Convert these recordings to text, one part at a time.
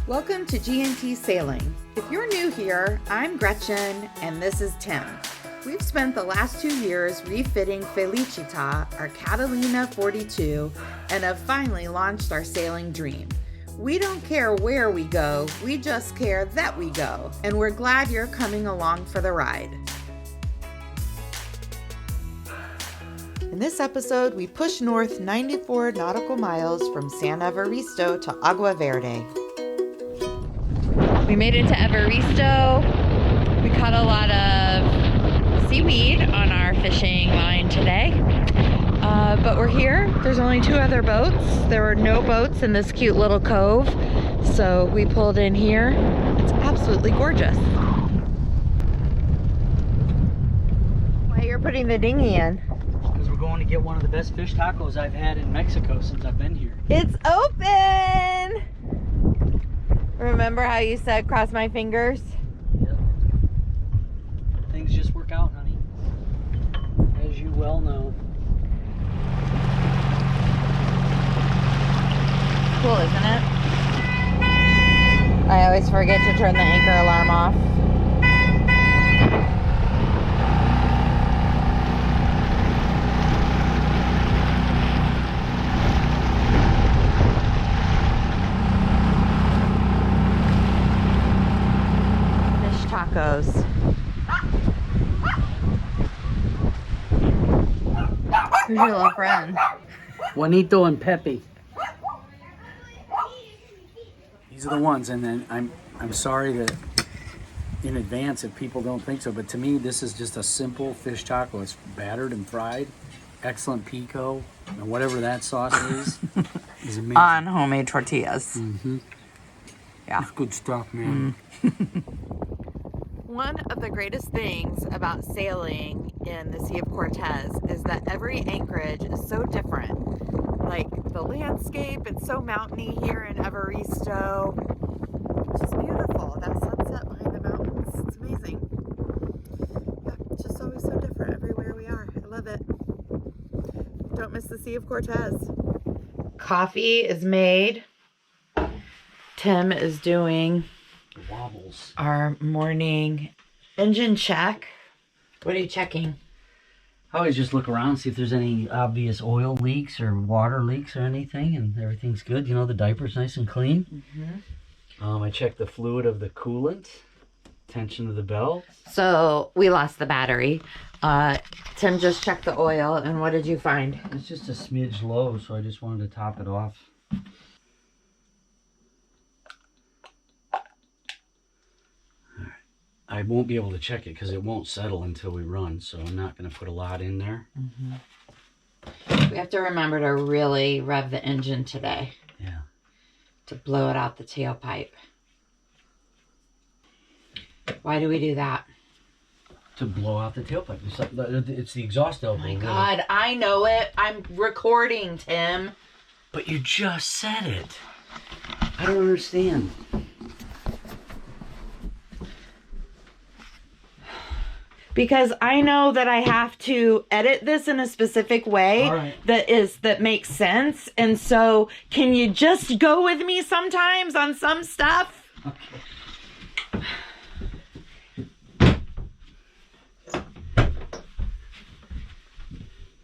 Welcome to G&T Sailing. If you're new here, I'm Gretchen and this is Tim. We've spent the last 2 years refitting Felicita, our Catalina 42, and have finally launched our sailing dream. We don't care where we go, we just care that we go, and we're glad you're coming along for the ride. In this episode, we push north 94 nautical miles from San Evaristo to Agua Verde. We made it to Evaristo. We caught a lot of seaweed on our fishing line today. But we're here. There's only 2 other boats. There were no boats in this cute little cove. So we pulled in here. It's absolutely gorgeous. Why you're putting the dinghy in? Because we're going to get one of the best fish tacos I've had in Mexico since I've been here. It's open! Remember how you said cross my fingers? Yep. Things just work out, honey. As you well know. Cool, isn't it? I always forget to turn the anchor alarm off. Tacos. Who's your little friend? Juanito and Pepe. These are the ones, and then I'm sorry that in advance if people don't think so, but to me this is just a simple fish taco. It's battered and fried, excellent pico, and whatever that sauce is amazing. On homemade tortillas. Mm-hmm. Yeah. It's good stuff, man. One of the greatest things about sailing in the Sea of Cortez is that every anchorage is so different. Like the landscape, it's so mountainy here in Evaristo. It's just beautiful. That sunset behind the mountains, it's amazing. Yeah, it's just always so different everywhere we are. I love it. Don't miss the Sea of Cortez. Coffee is made. Tim is doing Wobbles. our morning engine check. What are you checking? I always just look around, see if there's any obvious oil leaks or water leaks or anything, and everything's good. You know, the diaper's nice and clean. Mm-hmm. I check the fluid of the coolant, tension of the belt. So we lost the battery. Tim just checked the oil, and what did you find? It's just a smidge low, so I just wanted to top it off. I won't be able to check it because it won't settle until we run, so I'm not going to put a lot in there. Mm-hmm. We have to remember to really rev the engine today. Yeah. To blow it out the tailpipe. Why do we do that? To blow out the tailpipe. It's the exhaust elbow. Oh my God, I know it. I'm recording, Tim. But you just said it. I don't understand. Because I know that I have to edit this in a specific way that makes sense. And so can you just go with me sometimes on some stuff? Okay.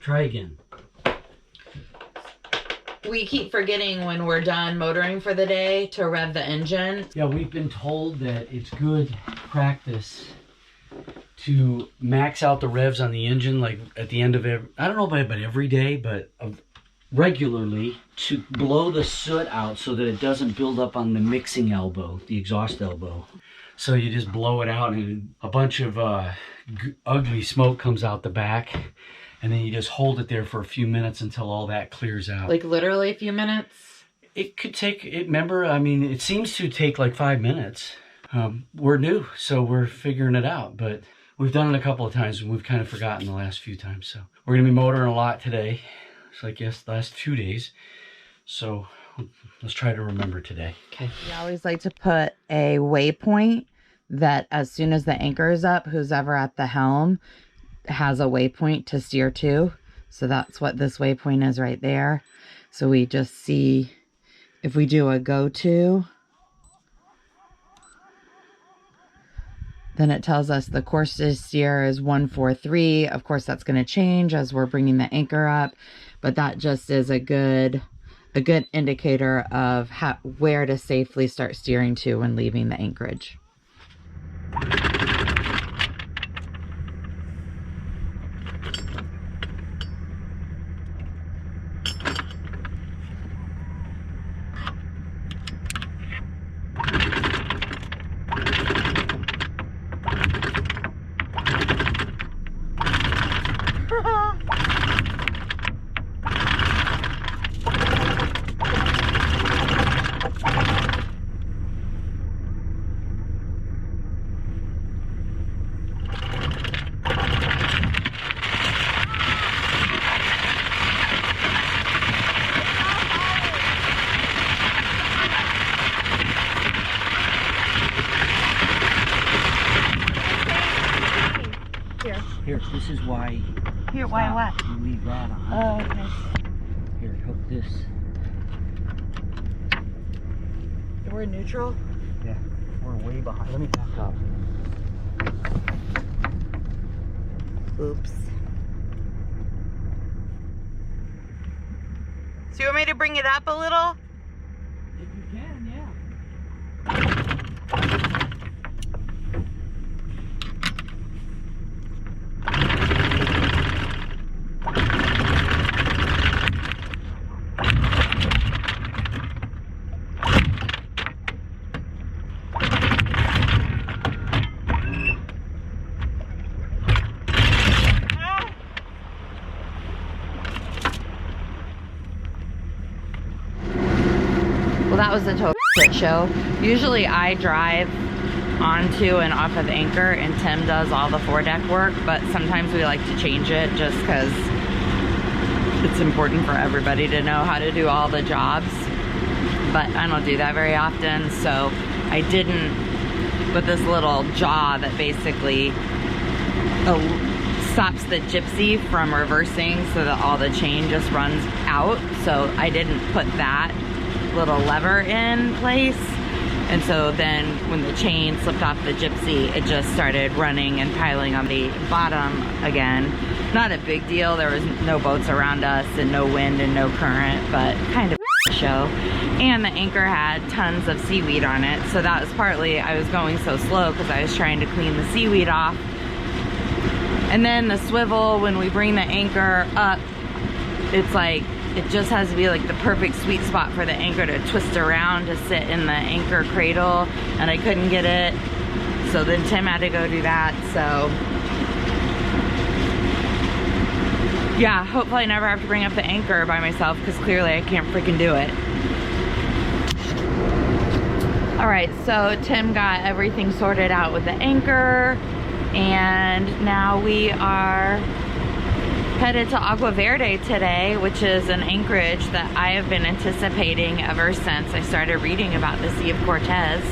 Try again. We keep forgetting when we're done motoring for the day to rev the engine. Yeah, we've been told that it's good practice to max out the revs on the engine, like at the end of I don't know about every day, but regularly, to blow the soot out so that it doesn't build up on the mixing elbow, the exhaust elbow. So you just blow it out and a bunch of ugly smoke comes out the back, and then you just hold it there for a few minutes until all that clears out. Like literally a few minutes? It could take, remember, I mean, it seems to take like 5 minutes. We're new, so we're figuring it out, but we've done it a couple of times and we've kind of forgotten the last few times. So we're going to be motoring a lot today. So I guess the last 2 days. So let's try to remember today. Okay. We always like to put a waypoint that as soon as the anchor is up, who's ever at the helm has a waypoint to steer to. So that's what this waypoint is right there. So we just see if we do a go to, Then it tells us the course to steer is 143. Of course, that's going to change as we're bringing the anchor up, but that just is a good indicator of where to safely start steering to when leaving the anchorage. Here, this is why. Here, why what? You leave that on. Oh, okay. Here, hook this. We're neutral? Yeah, we're way behind. Let me back up. Oops. So you want me to bring it up a little? If you can, yeah. Well, that was a total shit show. Usually I drive onto and off of anchor and Tim does all the foredeck work, but sometimes we like to change it just because it's important for everybody to know how to do all the jobs. But I don't do that very often, so I didn't with this little jaw that basically stops the gypsy from reversing so that all the chain just runs out. So I didn't put that little lever in place, and so then when the chain slipped off the gypsy, it just started running and piling on the bottom again. Not a big deal, there was no boats around us and no wind and no current, but kind of a show. And the anchor had tons of seaweed on it, so that was partly I was going so slow because I was trying to clean the seaweed off. And then the swivel, when we bring the anchor up, it's like it just has to be like the perfect sweet spot for the anchor to twist around to sit in the anchor cradle, and I couldn't get it. So then Tim had to go do that. So yeah, hopefully I never have to bring up the anchor by myself because clearly I can't freaking do it. All right, so Tim got everything sorted out with the anchor, and now we are headed to Agua Verde today, which is an anchorage that I have been anticipating ever since I started reading about the Sea of Cortez.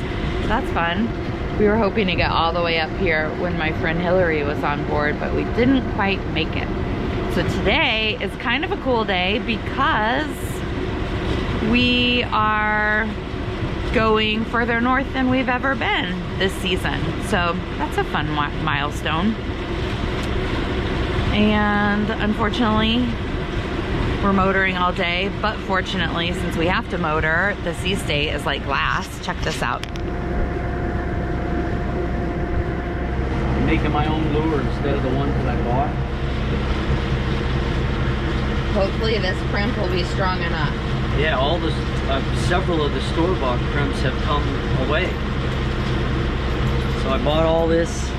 So that's fun. We were hoping to get all the way up here when my friend Hillary was on board, but we didn't quite make it. So today is kind of a cool day because we are going further north than we've ever been this season. So that's a fun milestone. And unfortunately, we're motoring all day, but fortunately, since we have to motor, the sea state is like glass. Check this out. I'm making my own lure instead of the ones that I bought. Hopefully this crimp will be strong enough. Yeah, all the several of the store-bought crimps have come away. So I bought all this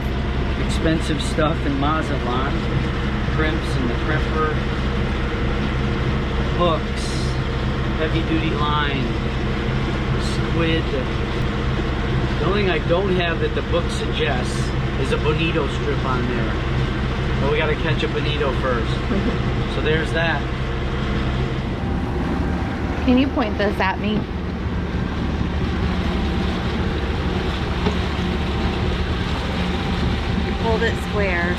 expensive stuff in Mazatlan. Crimps and the crimper, hooks, heavy duty line, squid. The only thing I don't have that the book suggests is a bonito strip on there. But we gotta catch a bonito first. So there's that. Can you point this at me? Hold it square.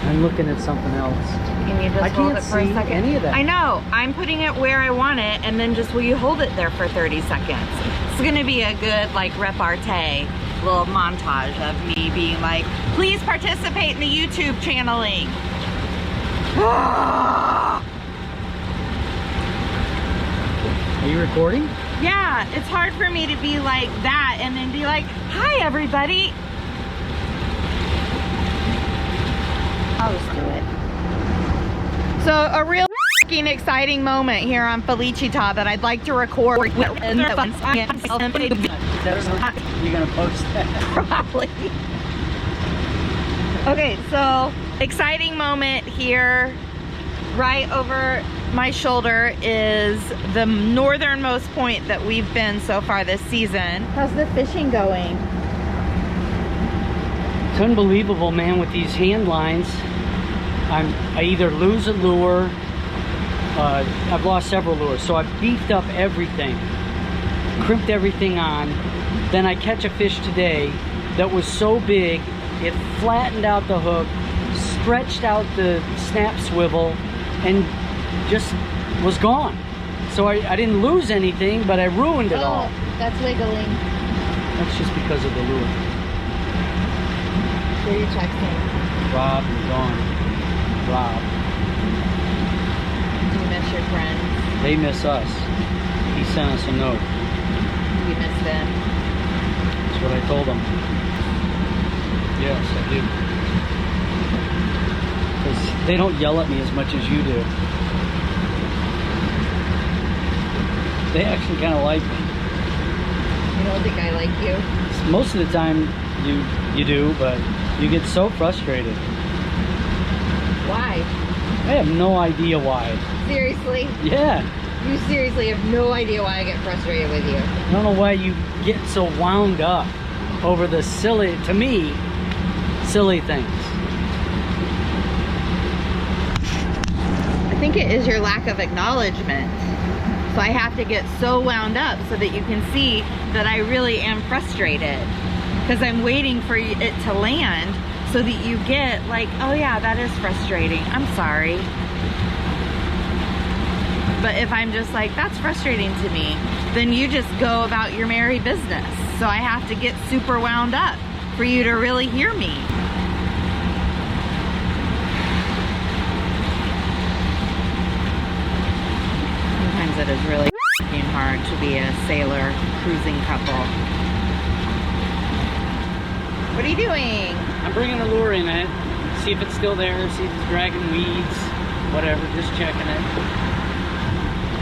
I'm looking at something else. Can you just I hold can't it for a see second? any of that. I know. I'm putting it where I want it, and then just will you hold it there for 30 seconds? It's gonna be a good like repartee little montage of me being like, please participate in the YouTube channeling. Are you recording? Yeah, it's hard for me to be like that and then be like, hi everybody. I'll just do it. So a real exciting moment here on Felicita that I'd like to record. You're gonna post that? Probably. Okay, so exciting moment here. Right over my shoulder is the northernmost point that we've been so far this season. How's the fishing going? It's unbelievable, man, with these hand lines. I either lose a lure, I've lost several lures, so I've beefed up everything, crimped everything on. Then I catch a fish today that was so big, it flattened out the hook, stretched out the snap swivel, and just was gone. So I didn't lose anything, but I ruined it all. That's wiggling. That's just because of the lure. Who are you texting? Rob and Dawn. Rob. Do you miss your friends? They miss us. He sent us a note. You miss them? That's what I told them. Yes, I do. Because they don't yell at me as much as you do. They actually kind of like me. You don't think I like you? Most of the time you do, but you get so frustrated. Why? I have no idea why. Seriously? Yeah. You seriously have no idea why I get frustrated with you. I don't know why you get so wound up over the silly, to me, silly things. I think it is your lack of acknowledgement. So I have to get so wound up so that you can see that I really am frustrated. Because I'm waiting for it to land so that you get like, oh yeah, that is frustrating. I'm sorry. But if I'm just like, that's frustrating to me, then you just go about your merry business. So I have to get super wound up for you to really hear me. Sometimes it is really hard to be a sailor cruising couple. What are you doing? I'm bringing the lure in it, see if it's still there, see if it's dragging weeds, whatever, just checking it.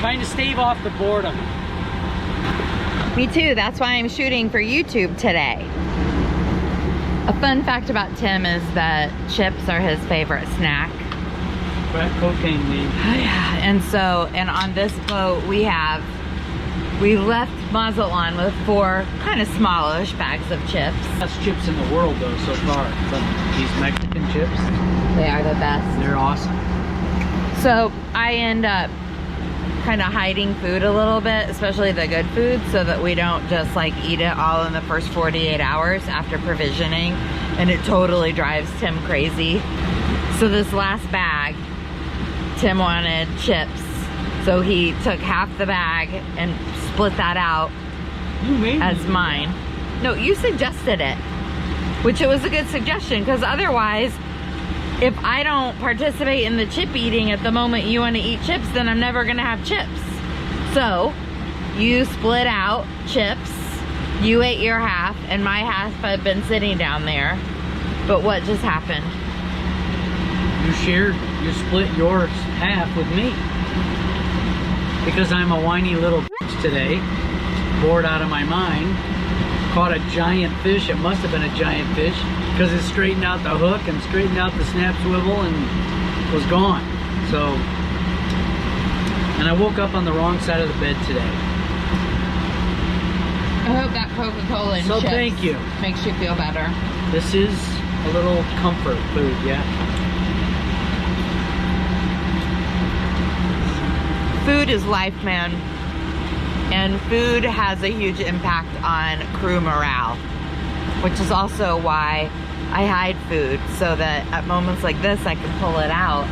Trying to stave off the boredom. Me too, that's why I'm shooting for YouTube today. A fun fact about Tim is that chips are his favorite snack. Crack cocaine weed. Oh yeah, and on this boat we left Mazatlan with 4 kind of smallish bags of chips. Best chips in the world though so far. These Mexican chips. They are the best. They're awesome. So I end up kind of hiding food a little bit, especially the good food, so that we don't just like eat it all in the first 48 hours after provisioning, and it totally drives Tim crazy. So this last bag, Tim wanted chips, so he took half the bag and split that out as mine. No, you suggested it, which it was a good suggestion, because otherwise, if I don't participate in the chip eating at the moment you want to eat chips, then I'm never going to have chips. So, you split out chips, you ate your half, and my half had been sitting down there. But what just happened? You split yours half with me. Because I'm a whiny little bitch today, bored out of my mind, caught a giant fish. It must have been a giant fish, because it straightened out the hook and straightened out the snap swivel and was gone. So, and I woke up on the wrong side of the bed today. I hope that Coca-Cola and So chips thank you. makes you feel better. This is a little comfort food, yeah. Food is life, man. And food has a huge impact on crew morale, which is also why I hide food, so that at moments like this I can pull it out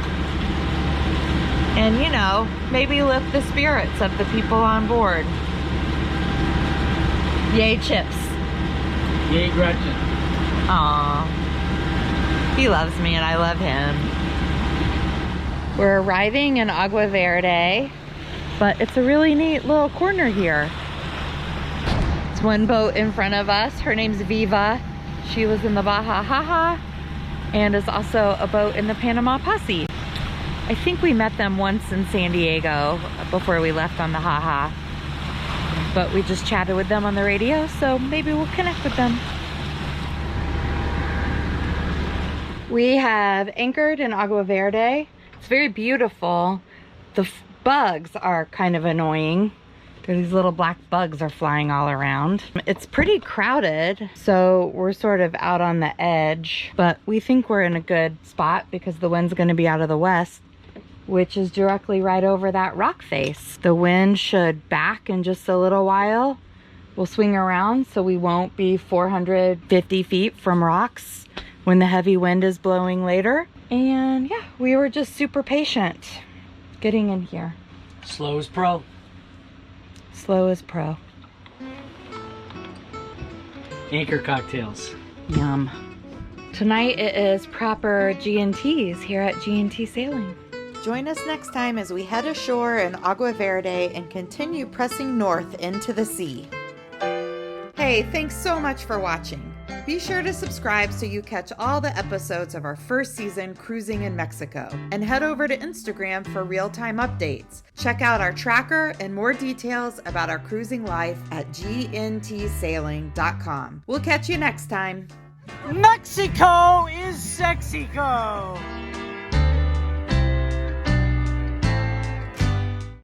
and, you know, maybe lift the spirits of the people on board. Yay, chips. Yay, Gretchen. Aww. He loves me and I love him. We're arriving in Agua Verde, but it's a really neat little corner here. It's one boat in front of us. Her name's Viva. She was in the Baja Haha and is also a boat in the Panama Posse. I think we met them once in San Diego before we left on the Haha. But we just chatted with them on the radio, so maybe we'll connect with them. We have anchored in Agua Verde. It's very beautiful. The bugs are kind of annoying. These little black bugs are flying all around. It's pretty crowded, so we're sort of out on the edge, but we think we're in a good spot because the wind's gonna be out of the west, which is directly right over that rock face. The wind should back in just a little while. We'll swing around so we won't be 450 feet from rocks when the heavy wind is blowing later. And yeah, we were just super patient getting in here. Slow as pro. Slow as pro. Anchor cocktails. Yum. Tonight it is proper G&Ts here at G&T Sailing. Join us next time as we head ashore in Agua Verde and continue pressing north into the sea. Hey, thanks so much for watching. Be sure to subscribe so you catch all the episodes of our first season cruising in Mexico. And head over to Instagram for real-time updates. Check out our tracker and more details about our cruising life at gntsailing.com. We'll catch you next time. Mexico is Sexico.